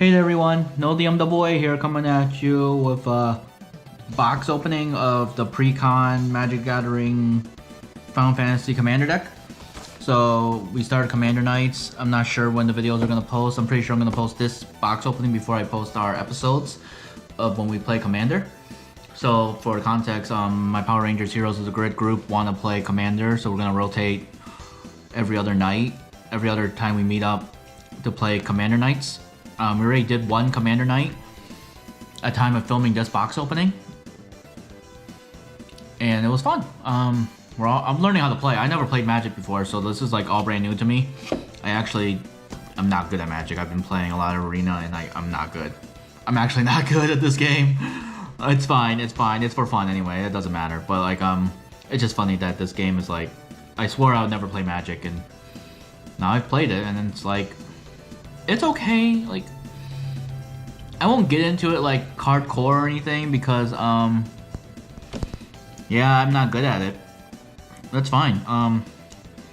Hey there everyone, Nodium the Boy here coming at you with a box opening of the pre-con Magic Gathering Final Fantasy Commander deck. So we started Commander Nights. I'm not sure when the videos are going to post. I'm pretty sure I'm going to post this box opening before I post our episodes of when we play Commander. So for context, my Power Rangers Heroes of the Grid group want to play Commander, so we're going to rotate every other night, every other time we meet up to play Commander Nights. We already did one Commander Night at time of filming this box opening, and it was fun. I'm learning how to play. I never played Magic before, so this is like all brand new to me. I'm not good at Magic. I've been playing a lot of Arena, and I'm not good. I'm actually not good at this game. It's fine. It's fine. It's for fun anyway. It doesn't matter. But like, it's just funny that this game is like, I swore I would never play Magic, and now I've played it, and it's like, it's okay. Like, I won't get into it like hardcore or anything because yeah, I'm not good at it. That's fine. I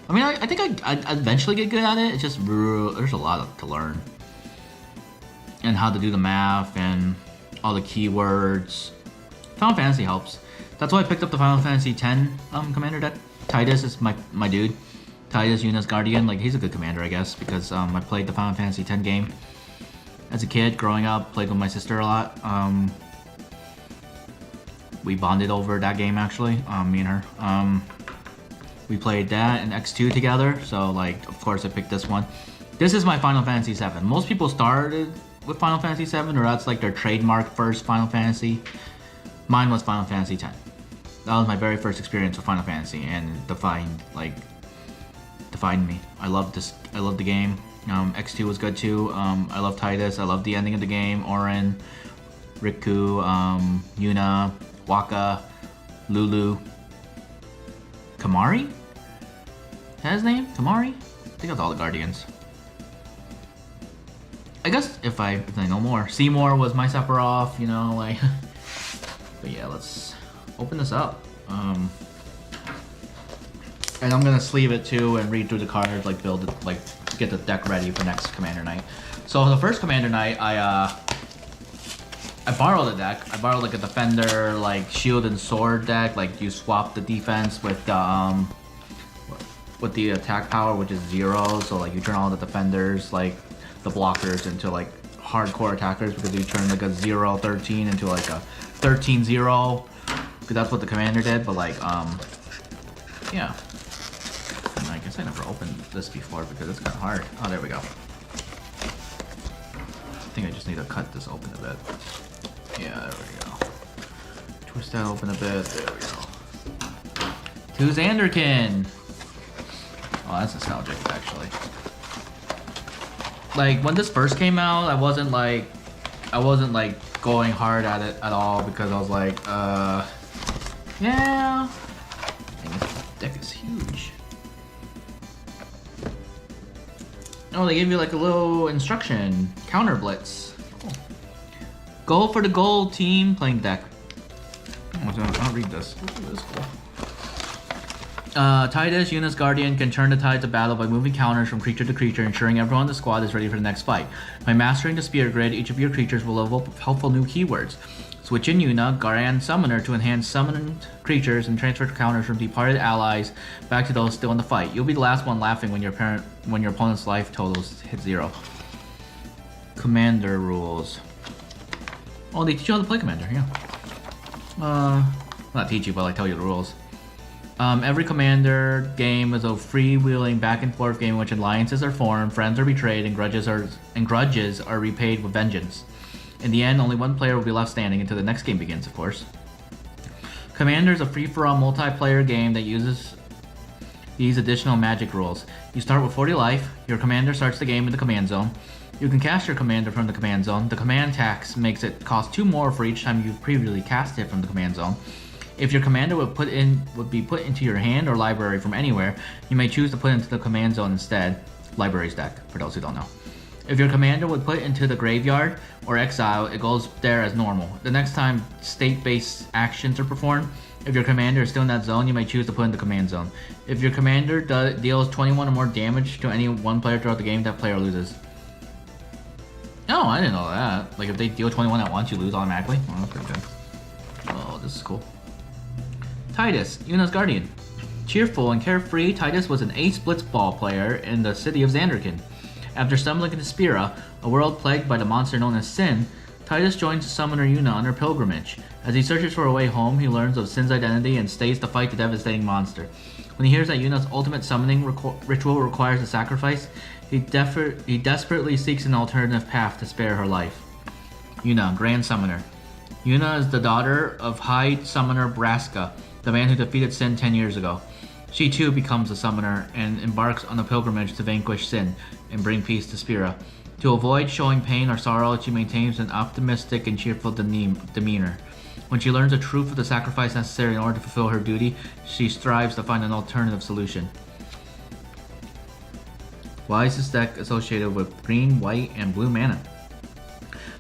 mean, I think I'd eventually get good at it. It's just there's a lot to learn, and how to do the math and all the keywords. Final Fantasy helps. That's why I picked up the Final Fantasy X commander deck. Tidus is my dude. Tidus, Yuna's Guardian, like, he's a good commander, I guess, because I played the Final Fantasy X game as a kid, growing up, played with my sister a lot. We bonded over that game, actually, me and her. We played that and X2 together, so, like, of course I picked this one. This is my Final Fantasy VII. Most people started with Final Fantasy VII, or that's, like, their trademark first Final Fantasy. Mine was Final Fantasy X. That was my very first experience with Final Fantasy, and defined me. I loved this. I loved the game. X2 was good too. I love Tidus. I love the ending of the game. Auron, Riku, Yuna, Waka, Lulu, Kamari. Is that his name? Kamari? I think that's all the Guardians. I guess if I know more. Seymour was my Sephiroth. You know, like. But yeah, let's open this up. And I'm gonna sleeve it too and read through the cards, like build it, like get the deck ready for next Commander Night. So the first Commander Night, I borrowed a deck. I borrowed like a Defender, like Shield and Sword deck. Like you swap the defense with the attack power, which is 0. So like you turn all the defenders, like the blockers, into like hardcore attackers, because you turn like a 0-13 into like a 13-0. Because that's what the Commander did. But like yeah. I guess I never opened this before because it's kind of hard. Oh, there we go. I think I just need to cut this open a bit. Yeah, there we go. Twist that open a bit. There we go. To Xanderkin! Oh, that's nostalgic, actually. Like, when this first came out, I wasn't like going hard at it at all, because I was like, yeah. Dang, this deck is huge. Oh, they gave you like a little instruction. Counter Blitz. Cool. Go for the gold, team. Playing deck. I'll read this. This is cool. Tidus, Yuna's Guardian, can turn the tides of battle by moving counters from creature to creature, ensuring everyone in the squad is ready for the next fight. By mastering the Spear Grid, each of your creatures will level up with helpful new keywords. Switch in Yuna, Guardian Summoner, to enhance summoned creatures and transfer counters from departed allies back to those still in the fight. You'll be the last one laughing when your opponent's life totals hit 0. Commander rules. Oh, they teach you how to play Commander, yeah. Not teach you, but like tell you the rules. Every Commander game is a freewheeling back and forth game in which alliances are formed, friends are betrayed, and grudges are repaid with vengeance. In the end, only one player will be left standing until the next game begins, of course. Commander is a free-for-all multiplayer game that uses these additional magic rules. You start with 40 life. Your commander starts the game in the command zone. You can cast your commander from the command zone. The command tax makes it cost 2 more for each time you've previously cast it from the command zone. If your commander would be put into your hand or library from anywhere, you may choose to put it into the command zone instead. Libraries deck, for those who don't know. If your commander would put it into the graveyard or exile, it goes there as normal. The next time state-based actions are performed, if your commander is still in that zone, you may choose to put it in the command zone. If your commander deals 21 or more damage to any one player throughout the game, that player loses. No, I didn't know that. Like if they deal 21 at once, you lose automatically. Oh, that's pretty good. Oh, this is cool. Tidus, Yuna's guardian. Cheerful and carefree, Tidus was an ace Blitzball player in the city of Xanderkin. After stumbling into Spira, a world plagued by the monster known as Sin, Tidus joins the summoner Yuna on her pilgrimage. As he searches for a way home, he learns of Sin's identity and stays to fight the devastating monster. When he hears that Yuna's ultimate summoning ritual requires a sacrifice, he desperately seeks an alternative path to spare her life. Yuna, Grand Summoner. Yuna is the daughter of High Summoner Braska, the man who defeated Sin 10 years ago. She too becomes a summoner and embarks on a pilgrimage to vanquish Sin and bring peace to Spira. To avoid showing pain or sorrow, she maintains an optimistic and cheerful demeanor. When she learns the truth of the sacrifice necessary in order to fulfill her duty, she strives to find an alternative solution. Why is this deck associated with green, white, and blue mana?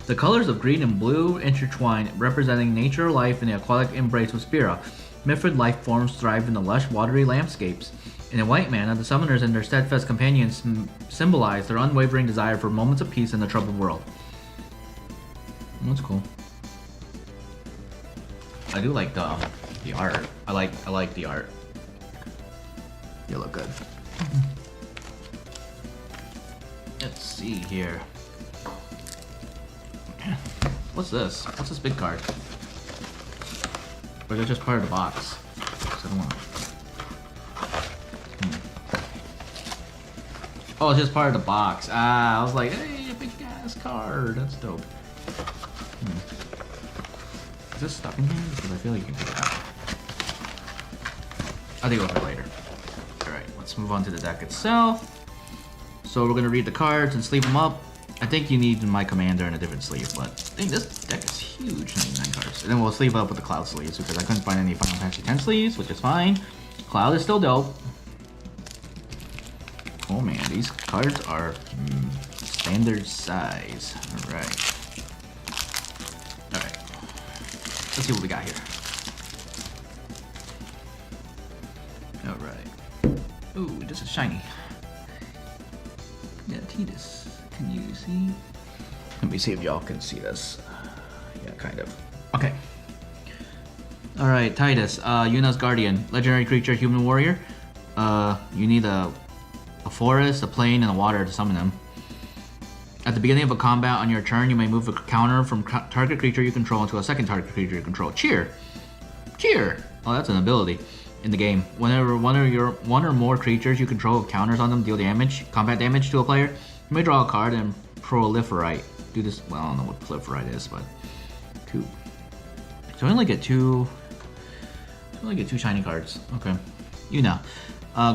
The colors of green and blue intertwine, representing nature, life, and the aquatic embrace of Spira. Myfrid life forms thrive in the lush, watery landscapes. In a white mana, the summoners and their steadfast companions symbolize their unwavering desire for moments of peace in the troubled world. That's cool. I do like the art. I like the art. You look good. Let's see here. What's this? What's this big card? Or is it just part of the box? I don't know. Oh, it's just part of the box. I was like, hey, a big ass card. That's dope. Is this stuck in here? Because I feel like you can pick it out. I'll take it over later. Alright, let's move on to the deck itself. So we're gonna read the cards and sleeve them up. I think you need my commander in a different sleeve, but I think this deck is huge, 99 cards. And then we'll sleeve it up with the Cloud sleeves because I couldn't find any Final Fantasy X sleeves, which is fine. Cloud is still dope. Oh man, these cards are standard size. Alright. Alright. Let's see what we got here. Alright. Ooh, this is shiny. Yeah, Tidus. Can you see? Let me see if y'all can see this. Yeah, kind of. Okay. Alright, Tidus, Yuna's Guardian. Legendary creature, human warrior. You need a forest, a plain, and a water to summon them. At the beginning of a combat on your turn, you may move a counter from target creature you control into a second target creature you control. Cheer! Cheer! Oh, that's an ability in the game. Whenever one or more creatures you control with counters on them deal damage, combat damage to a player, you may draw a card and proliferate. Do this. Well, I don't know what proliferate is, but 2. So I only get two. I only get 2 shiny cards. Okay. Yuna.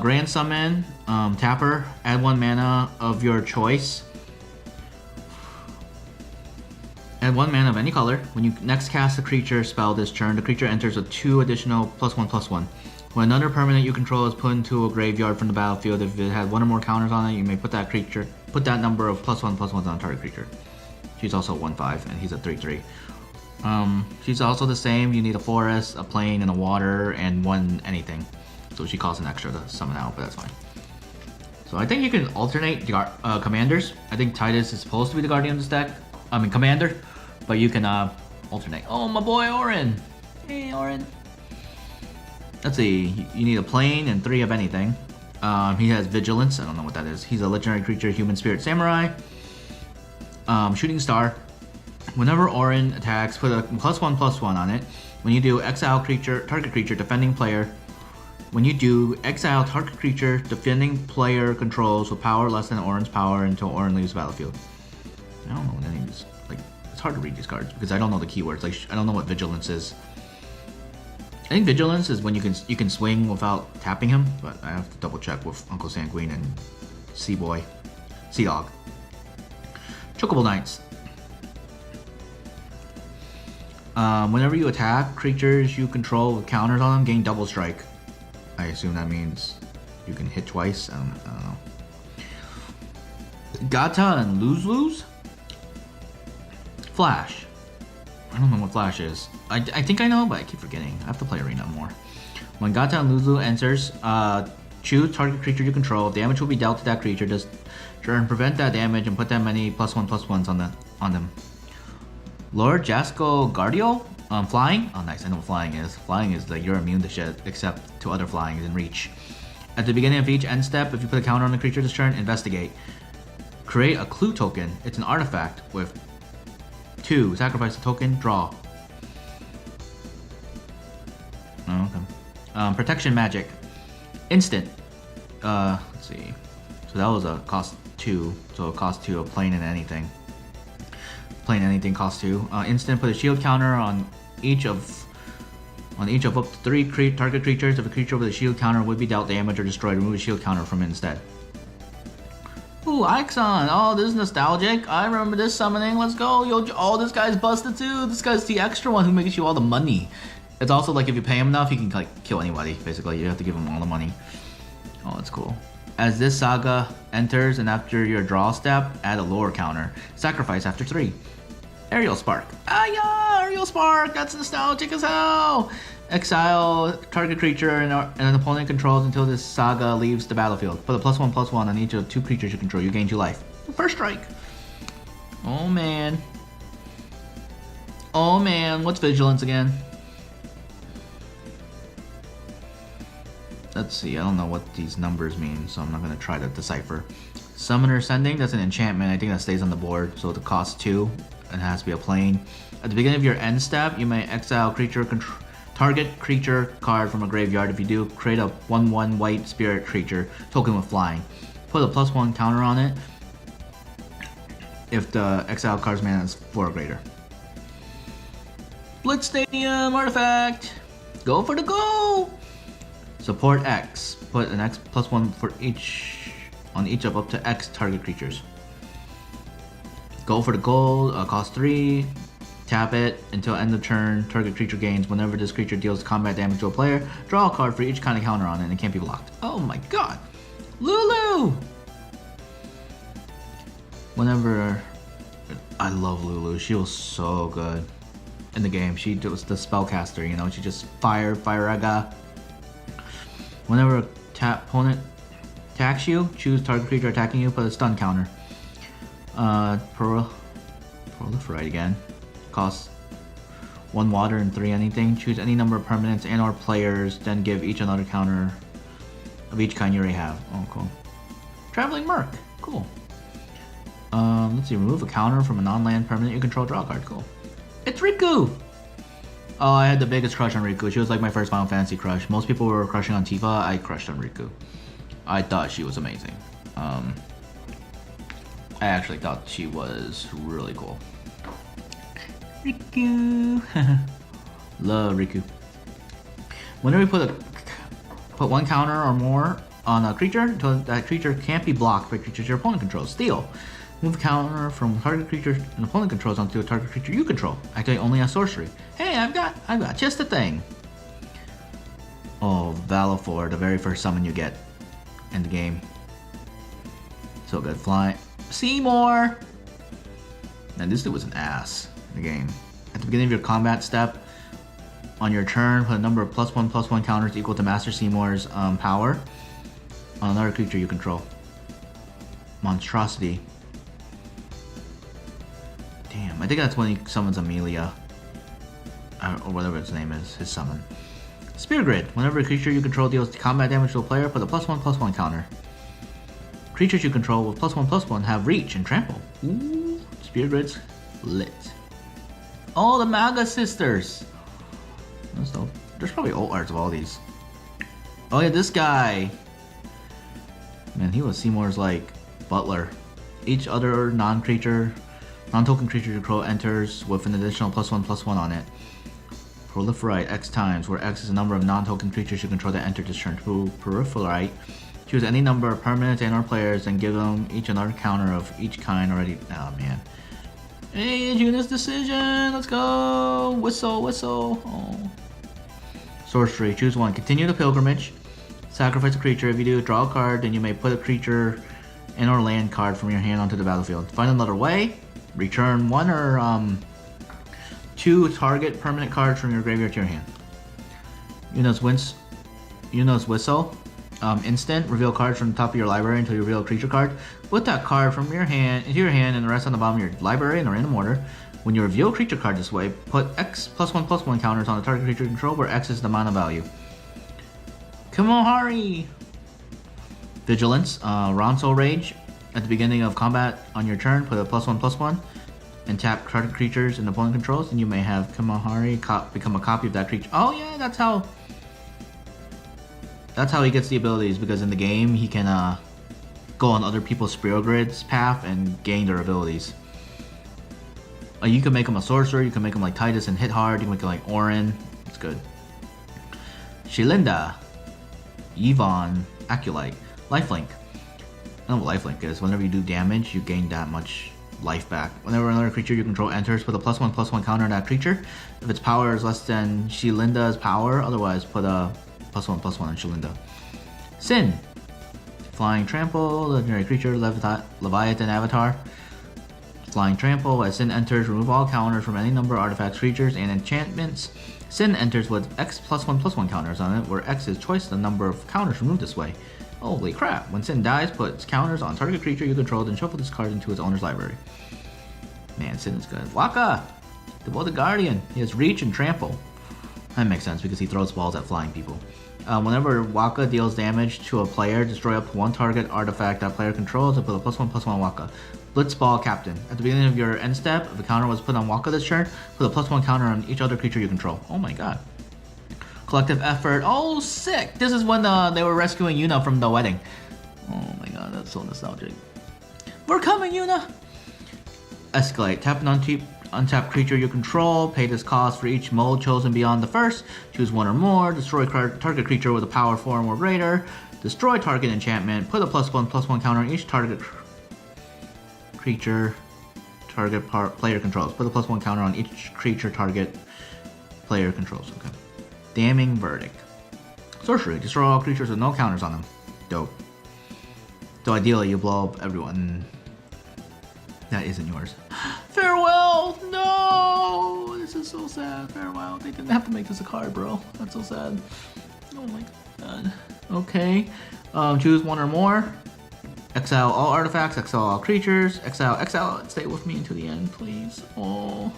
Grand Summon, Tapper, add 1 mana of your choice. Add 1 mana of any color. When you next cast a creature spell this turn, the creature enters with 2 additional +1/+1. When another permanent you control is put into a graveyard from the battlefield, if it had 1 or more counters on it, you may put that number of +1/+1s on a target creature. She's also 1/5, and he's a 3/3. She's also the same. You need a forest, a plain, and a water, and 1 anything. So she costs an extra to summon out, but that's fine. So I think you can alternate commanders. I think Tidus is supposed to be the guardian of this deck. I mean commander, but you can alternate. Oh, my boy Orin. Hey, Orin. Let's see. You need a plain and 3 of anything. He has vigilance. I don't know what that is. He's a legendary creature, human spirit samurai. Shooting star. Whenever Orin attacks, put a +1/+1 on it. When you do, exile target creature, defending player. When you do, exile target creature defending player controls with power less than Orin's power until Orin leaves the battlefield. I don't know what any of this. Like, it's hard to read these cards because I don't know the keywords. Like, I don't know what vigilance is. I think vigilance is when you can swing without tapping him, but I have to double check with Uncle Sanguine and Sea Dog. Chocobo Knights. Whenever you attack creatures you control with counters on them, gain double strike. I assume that means you can hit twice. I don't know. Gata and Lose. Flash. I don't know what Flash is. I think I know, but I keep forgetting. I have to play Arena more. When Gata and Lulu enters, choose target creature you control. Damage will be dealt to that creature. Just turn, prevent that damage and put that many +1/+1s on on them. Lord Jasco Guardio? Flying? Oh nice, I know what flying is. Flying is like you're immune to shit, except to other flyings in reach. At the beginning of each end step, if you put a counter on the creature this turn, investigate. Create a clue token. It's an artifact with 2. Sacrifice a token, draw. Oh, okay. Protection magic. Instant. Let's see. So that was a cost 2. So it cost 2 of playing in anything. Playing anything costs 2. Instant, put a shield counter on each of up to 3 target creatures. If a creature with a shield counter would be dealt damage or destroyed, remove a shield counter from it instead. Ooh, Ixon! Oh, this is nostalgic. I remember this summoning. Let's go. Yo, oh, this guy's busted too. This guy's the extra one who makes you all the money. It's also like if you pay him enough, he can like kill anybody. Basically, you have to give him all the money. Oh, that's cool. As this saga enters and after your draw step, add a lore counter. Sacrifice after 3. Aerial Spark. Ah yeah, Aerial Spark. That's nostalgic as hell. Exile target creature and an opponent controls until this saga leaves the battlefield. Put a +1/+1 on each of 2 creatures you control. You gain 2 life. First strike. Oh man. Oh man. What's vigilance again? Let's see. I don't know what these numbers mean, so I'm not gonna try to decipher. Summoner Sending. That's an enchantment. I think that stays on the board, so it costs 2. It has to be a plane. At the beginning of your end step, you may exile target creature card from a graveyard. If you do, create a 1/1 white spirit creature token with flying. Put a +1 counter on it if the exile card's mana is 4 or greater. Blitz Stadium artifact. Go for the goal. Support X. Put an X +1 for each on each of up to X target creatures. Go for the gold. Cost 3. Tap it until end of turn. Target creature gains. Whenever this creature deals combat damage to a player, draw a card for each kind of counter on it, and it can't be blocked. Oh my god, Lulu! Whenever I love Lulu, she was so good in the game. She was the spellcaster, you know. She just fire Aga. Whenever a opponent attacks you, choose target creature attacking you. Put a stun counter. Proliferate again. Costs 1 water and 3 anything. Choose any number of permanents and or players, then give each another counter of each kind you already have. Oh, cool. Traveling Merc. Cool. Let's see. Remove a counter from a non-land permanent you control. Draw a card. Cool. It's Riku! Oh, I had the biggest crush on Riku. She was like my first Final Fantasy crush. Most people were crushing on Tifa. I crushed on Riku. I thought she was amazing. I actually thought she was really cool. Riku. Love Riku. Whenever we put 1 counter or more on a creature, until that creature can't be blocked by creatures your opponent controls. Steal. Move a counter from target creature an opponent controls onto a target creature you control. Activate only on sorcery. Hey, I've got just a thing. Oh, Valifor, the very first summon you get in the game. So good. Fly. Seymour! Man, this dude was an ass in the game. At the beginning of your combat step, on your turn, put a number of +1/+1 counters equal to Master Seymour's power on another creature you control. Monstrosity. Damn, I think that's when he summons Amelia. Or whatever its name is, his summon. Spear Grid. Whenever a creature you control deals combat damage to a player, put a +1/+1 counter. Creatures you control with +1/+1 have reach and trample. Ooh, Spear Grid's lit. Oh, the Maga Sisters! That's dope. There's probably old arts of all these. Oh yeah, this guy! Man, he was Seymour's like butler. Each other non-token creature you control enters with an additional +1/+1 on it. Proliferate X times, where X is the number of non-token creatures you control that enter this turn. To proliferate, choose any number of permanents and or players and give them each another counter of each kind already. Oh man. Hey, Juna's decision. Let's go. Whistle. Oh. Sorcery. Choose 1. Continue the pilgrimage. Sacrifice a creature. If you do, draw a card. Then you may put a creature and or land card from your hand onto the battlefield. Find another way. Return 1 or 2 target permanent cards from your graveyard to your hand. Yuna's Whistle. instant. Reveal cards from the top of your library until you reveal a creature card. Put that card from your hand into your hand and the rest on the bottom of your library in a random order. When you reveal a creature card this way, put X +1/+1 counters on the target creature you control, where X is the mana value. Kimohari! Vigilance, Ronso Rage. At the beginning of combat on your turn, put a +1/+1 and tap target creatures and opponent controls, and you may have Kimohari become a copy of that creature. Oh yeah, that's how he gets the abilities, because in the game he can go on other people's Spreo Grid's path and gain their abilities. You can make him a sorcerer, you can make him like Tidus and hit hard, you can make him like Orin. It's good. Shilinda, Yvonne, Aculite, Lifelink. I don't know what Lifelink is. Whenever you do damage, you gain that much life back. Whenever another creature you control enters, put a +1/+1 counter on that creature. If its power is less than Shilinda's power, otherwise put a +1/+1 on Shilinda. Sin, Flying Trample, legendary creature, Leviathan Avatar. Flying Trample, as Sin enters, remove all counters from any number of artifacts, creatures, and enchantments. Sin enters with X +1/+1 counters on it, where X is twice the number of counters removed this way. Holy crap. When Sin dies, put its counters on target creature you control, then shuffle this card into its owner's library. Man, Sin is good. Waka! Devoted Guardian. He has Reach and Trample. That makes sense because he throws balls at flying people. Whenever Waka deals damage to a player, destroy up to one target artifact that player controls and put a +1/+1 Waka. Blitzball Captain. At the beginning of your end step, if a counter was put on Waka this turn, put a +1 counter on each other creature you control. Oh my god. Collective Effort. Oh, sick! This is when they were rescuing Yuna from the wedding. Oh my god, that's so nostalgic. We're coming, Yuna! Escalate. Tap an untapped creature you control. Pay this cost for each mode chosen beyond the first. Choose one or more. Destroy target creature with a power 4 or greater. Destroy target enchantment. Put a +1/+1 counter on each target creature target player controls. Put a +1 counter on each creature target player controls. Okay. Damning Verdict. Sorcery. Destroy all creatures with no counters on them. Dope. So ideally you blow up everyone that isn't yours. Farewell! No! This is so sad. Farewell. They didn't have to make this a card, bro. That's so sad. Oh my god. Okay. Choose one or more. Exile all artifacts, exile all creatures, exile, stay with me until the end, please. Oh,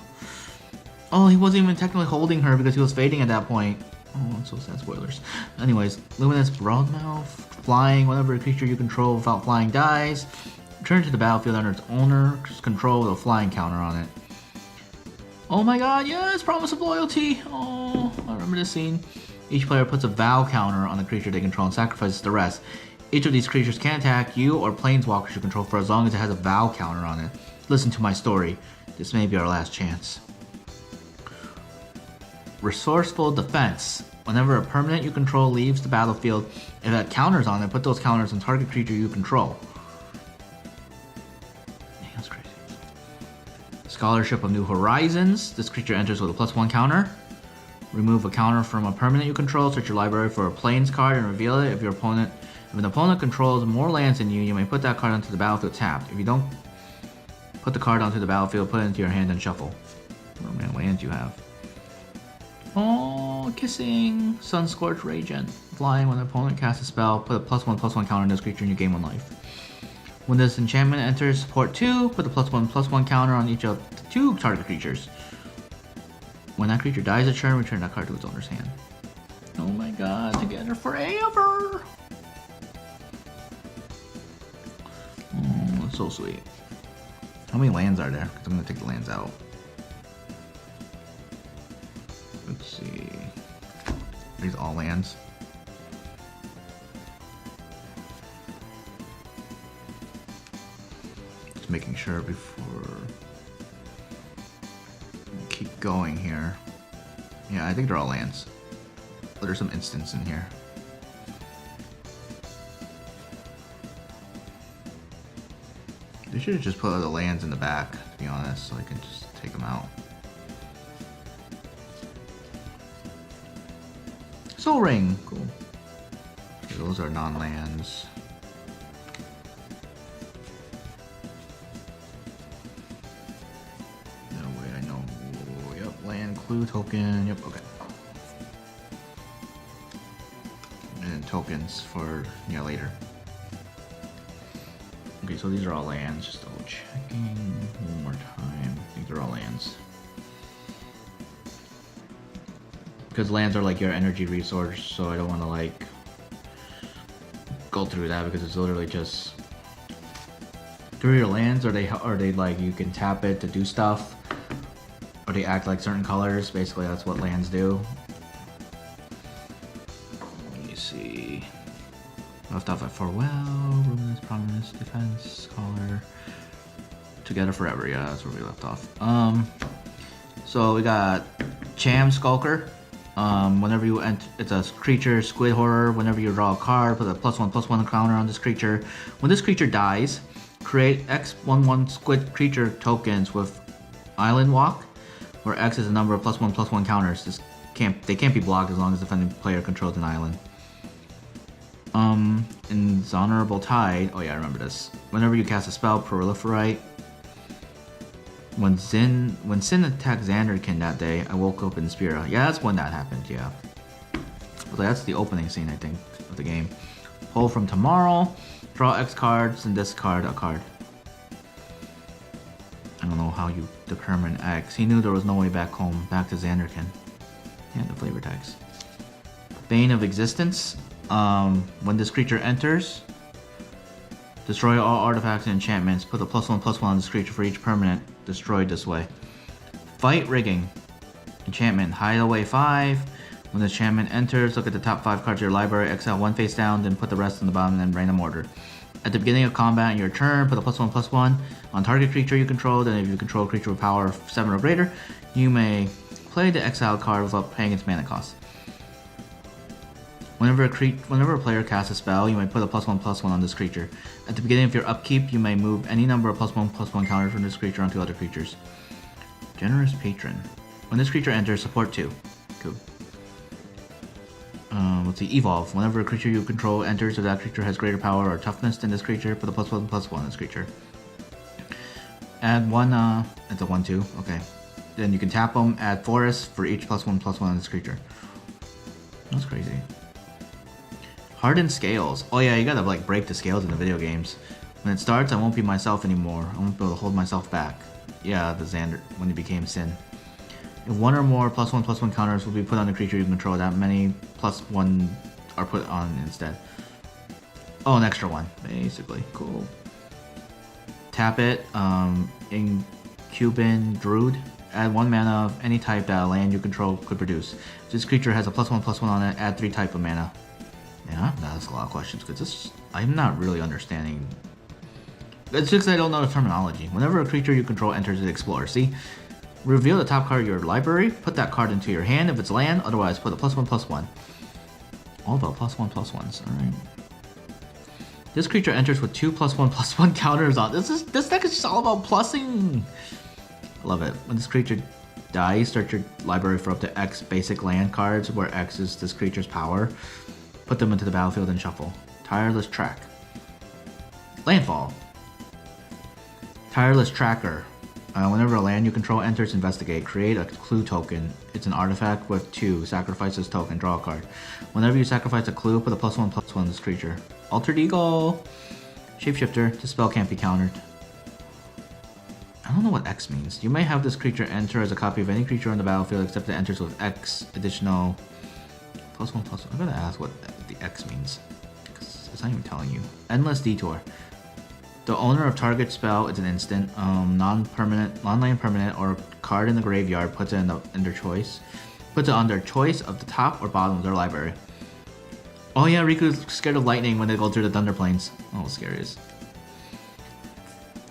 he wasn't even technically holding her because he was fading at that point. Oh, that's so sad, spoilers. Anyways, Luminous Broadmouth, flying, whenever a creature you control without flying dies, return to the battlefield under its owner's control with a flying counter on it. Oh my god, yes, Promise of Loyalty. Oh, I remember this scene. Each player puts a vow counter on the creature they control and sacrifices the rest. Each of these creatures can attack you or planeswalkers you control for as long as it has a vow counter on it. Listen to my story. This may be our last chance. Resourceful Defense. Whenever a permanent you control leaves the battlefield, if it had counters on it, put those counters on target creature you control. Dang, that's crazy. Scholarship of New Horizons. This creature enters with a +1 counter. Remove a counter from a permanent you control. Search your library for a plains card and reveal it. If an opponent controls more lands than you, you may put that card onto the battlefield tapped. If you don't put the card onto the battlefield, put it into your hand and shuffle. How many lands you have? Oh, Kissing. Sunscorched Radiant. Flying, when the opponent casts a spell, put a +1/+1 counter on this creature and you gain 1 life. When this enchantment enters support 2, put a +1/+1 counter on each of the 2 target creatures. When that creature dies a turn, return that card to its owner's hand. Oh my god, together forever! That's so sweet. How many lands are there? Because I'm going to take the lands out. Let's see. Are these all lands? Just making sure before we keep going here. Yeah, I think they're all lands. But there's some instants in here. They should have just put the lands in the back, to be honest, so I can just take them out. Soul Ring, cool. Okay, those are non-lands. No way, I know. Yep, land clue token. Yep, okay. And tokens for later. Okay, so these are all lands. Just double checking one more time. I think they're all lands. Because lands are like your energy resource, so I don't want to like go through that because it's literally just through your lands, or they like you can tap it to do stuff, or they act like certain colors. Basically, that's what lands do. Let me see. Left off at Farewell, Ruminous, Prominence, Defense, Scholar, Together Forever. Yeah, that's where we left off. So we got Cham Skulker. Whenever you enter, it's a creature, Squid Horror. Whenever you draw a card, put a +1/+1 counter on this creature. When this creature dies, create X11 Squid creature tokens with Island Walk, where X is the number of +1/+1 counters. They can't be blocked as long as the defending player controls an island. In Honorable Tide, oh yeah, I remember this. Whenever you cast a spell, Proliferate. When Sin attacked Xanderkin that day, I woke up in Spira. Yeah, that's when that happened, yeah. But that's the opening scene, I think, of the game. Pull from Tomorrow, draw X cards, and discard a card. I don't know how you determine X. He knew there was no way back home, back to Xanderkin. Yeah, the flavor text. Bane of Existence. When this creature enters, destroy all artifacts and enchantments. Put a +1/+1 on this creature for each permanent destroyed this way. Fight Rigging. Enchantment. Hide Away 5. When the enchantment enters, look at the top 5 cards of your library, exile 1 face down, then put the rest on the bottom, and then random order. At the beginning of combat in your turn, put a +1/+1 on target creature you control, then if you control a creature with power of 7 or greater, you may play the exiled card without paying its mana cost. Whenever a player casts a spell, you may put a +1/+1 on this creature. At the beginning of your upkeep, you may move any number of +1/+1 counters from this creature onto other creatures. Generous Patron. When this creature enters, support 2. Cool. Let's see, Evolve. Whenever a creature you control enters, if that creature has greater power or toughness than this creature, put a +1/+1 on this creature. Add 1, it's a 1/2, okay. Then you can tap them, add Forest for each +1/+1 on this creature. That's crazy. Hardened Scales. Oh yeah, you gotta like break the scales in the video games. When it starts, I won't be myself anymore. I won't be able to hold myself back. Yeah, the Xander, when it became Sin. If one or more +1/+1 counters will be put on the creature you control, that many +1 are put on instead. Oh, an extra one, basically. Cool. Tap it, Incubin Druid. Add 1 mana of any type that a land you control could produce. If this creature has a +1/+1 on it, add 3 type of mana. Yeah, that's a lot of questions because I'm not really understanding. It's just I don't know the terminology. Whenever a creature you control enters the Explorer, see? Reveal the top card of your library, put that card into your hand if it's land, otherwise put a +1/+1. All about +1/+1s, alright. This creature enters with 2 +1/+1 counters on. This deck is just all about plussing. I love it. When this creature dies, search your library for up to X basic land cards, where X is this creature's power. Put them into the battlefield and shuffle. Tireless Track. Landfall. Tireless Tracker. Whenever a land you control enters, investigate. Create a clue token. It's an artifact with 2. Sacrifice this token. Draw a card. Whenever you sacrifice a clue, put a +1/+1 on this creature. Altered Eagle. Shapeshifter. This spell can't be countered. I don't know what X means. You may have this creature enter as a copy of any creature on the battlefield except it enters with X additional +1/+1. I'm gonna ask what the X means, because it's not even telling you. Endless Detour. The owner of target spell is an instant, non-land permanent, or card in the graveyard puts it in their choice. Puts it on their choice of the top or bottom of their library. Oh yeah, Riku's scared of lightning when they go through the Thunder Plains. Oh, scary is.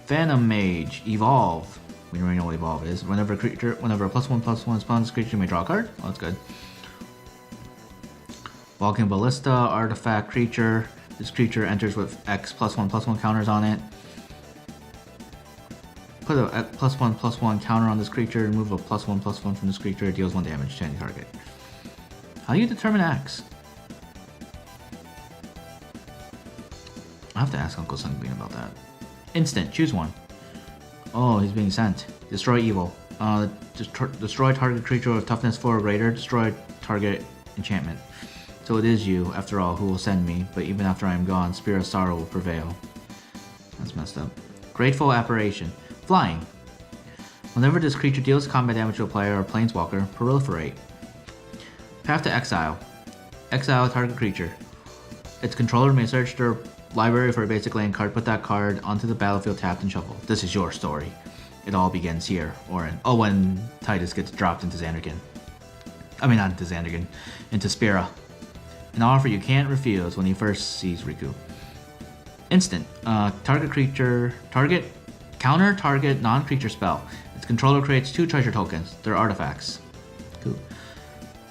Phantom Mage. Evolve. We already know what Evolve is. Whenever a +1/+1 spawns this creature, you may draw a card. Oh, that's good. Walking Ballista, artifact creature. This creature enters with X +1/+1 counters on it. Put a +1/+1 counter on this creature, remove a +1/+1 from this creature, it deals 1 damage to any target. How do you determine X? I have to ask Uncle Sunbeam about that. Instant, choose one. Oh, he's being sent. Destroy evil. Destroy target creature with toughness 4 or greater. Destroy target enchantment. So it is you, after all, who will send me, but even after I am gone, Spirit of Sorrow will prevail. That's messed up. Grateful Apparition. Flying. Whenever this creature deals combat damage to a player or planeswalker, proliferate. Path to Exile. Exile a target creature. Its controller may search their library for a basic land card, put that card onto the battlefield tapped and shuffle. This is your story. It all begins here, Orin. Oh, when Tidus gets dropped into Xandergan. I mean, not into Xandergan, into Spira. An offer you can't refuse when he first sees Riku. Instant. Target creature. Counter target non-creature spell. Its controller creates 2 treasure tokens. They're artifacts. Cool.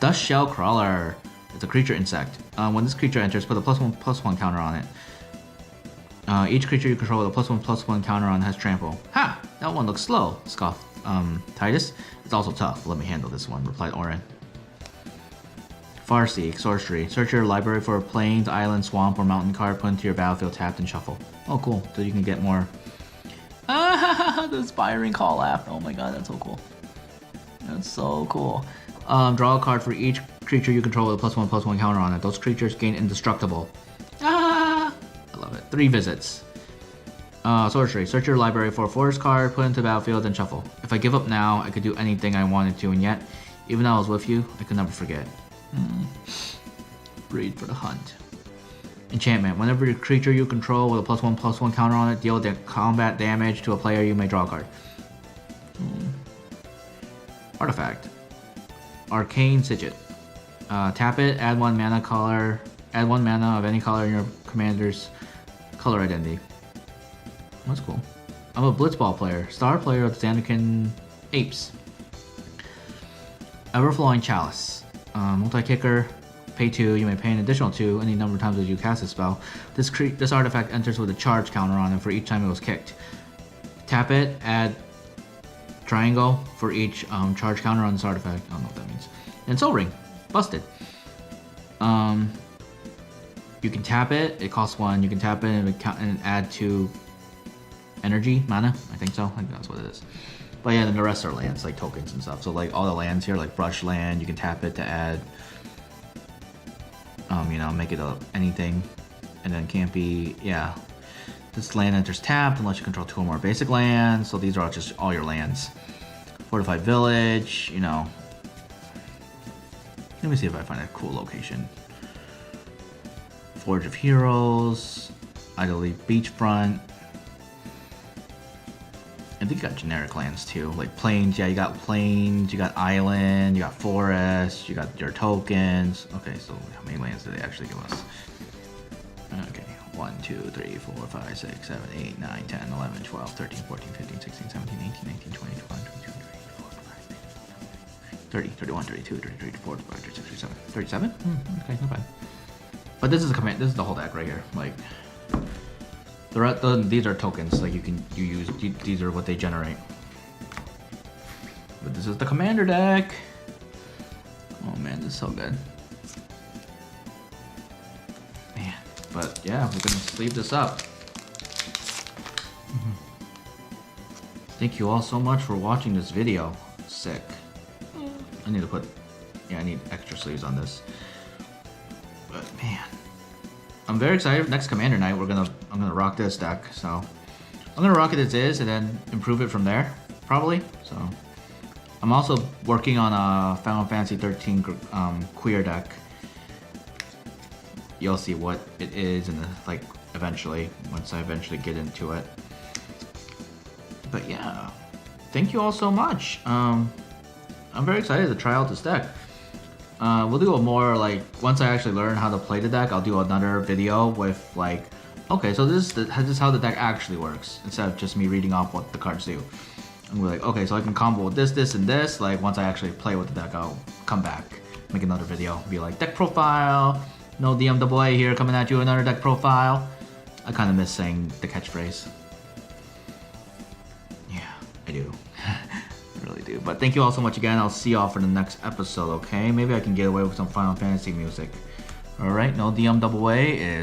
Dust Shell Crawler. It's a creature insect. When this creature enters, put a +1/+1 counter on it. Each creature you control with a +1/+1 counter on has trample. Ha! That one looks slow, scoffed Tidus. It's also tough. Let me handle this one, replied Orin. Farseek, sorcery. Search your library for a plains, island, swamp, or mountain card, put into your battlefield, tapped, and shuffle. Oh, cool. So you can get more. Ah, the inspiring call laugh. Oh my god, that's so cool. That's so cool. Draw a card for each creature you control with a +1/+1 counter on it. Those creatures gain indestructible. Ah, I love it. 3 visits. Sorcery. Search your library for a forest card, put into the battlefield, and shuffle. If I give up now, I could do anything I wanted to, and yet, even though I was with you, I could never forget. Breed for the hunt. Enchantment. Whenever your creature you control with a +1/+1 counter on it, deal combat damage to a player, you may draw a card. Artifact. Arcane Sigil. Tap it, add 1 mana color. Add 1 mana of any color in your commander's color identity. That's cool. I'm a Blitzball player. Star player of the Xandergan Apes. Everflowing Chalice. Multi-kicker, pay 2, you may pay an additional 2 any number of times as you cast a spell. This artifact enters with a charge counter on it for each time it was kicked. Tap it, add triangle for each charge counter on this artifact. I don't know what that means. And Soul Ring, busted. You can tap it costs 1, you can tap it and add 2 energy, mana, I think so, I think that's what it is. But yeah, then the rest are lands, like tokens and stuff. So like all the lands here, like brush land, you can tap it to add, make it anything. And then can't be, yeah. This land enters tapped unless you control 2 or more basic lands. So these are just all your lands. Fortified Village, Let me see if I find a cool location. Forge of Heroes, Idly Beachfront. I think you got generic lands too, like plains. Yeah, you got plains, you got island, you got forest, you got your tokens. Okay, so how many lands do they actually give us? Okay, 1, 2, 3, 4, 5, 6, 7, 8, 9, 10, 11, 12, 13, 14, 15, 16, 17, 18, 19, 20, 21, 22, 23, 24, 25, 30, 31, 32, 33, 34, 35, 36, 37. 37? Okay, not bad. But this is a command. This is the whole deck right here. Like, these are tokens. Like these are what they generate. But this is the commander deck. Oh man, this is so good. Man, but yeah, we're gonna sleeve this up. Thank you all so much for watching this video. Sick. I need to put. Yeah, I need extra sleeves on this. But man, I'm very excited. Next Commander Night, I'm gonna rock this deck. So I'm gonna rock it as is, and then improve it from there, probably. So I'm also working on a Final Fantasy 13 queer deck. You'll see what it is, and eventually, once I eventually get into it. But yeah, thank you all so much. I'm very excited to try out this deck. We'll do a more once I actually learn how to play the deck, I'll do another video with okay, so this is how the deck actually works, instead of just me reading off what the cards do. And we're okay, so I can combo with this, and this. Once I actually play with the deck, I'll come back, make another video, be deck profile, no DMAA here coming at you, another deck profile. I kind of miss saying the catchphrase. Yeah, I do. Really do. But thank you all so much again. I'll see y'all for the next episode, okay? Maybe I can get away with some Final Fantasy music. Alright, no DMAA is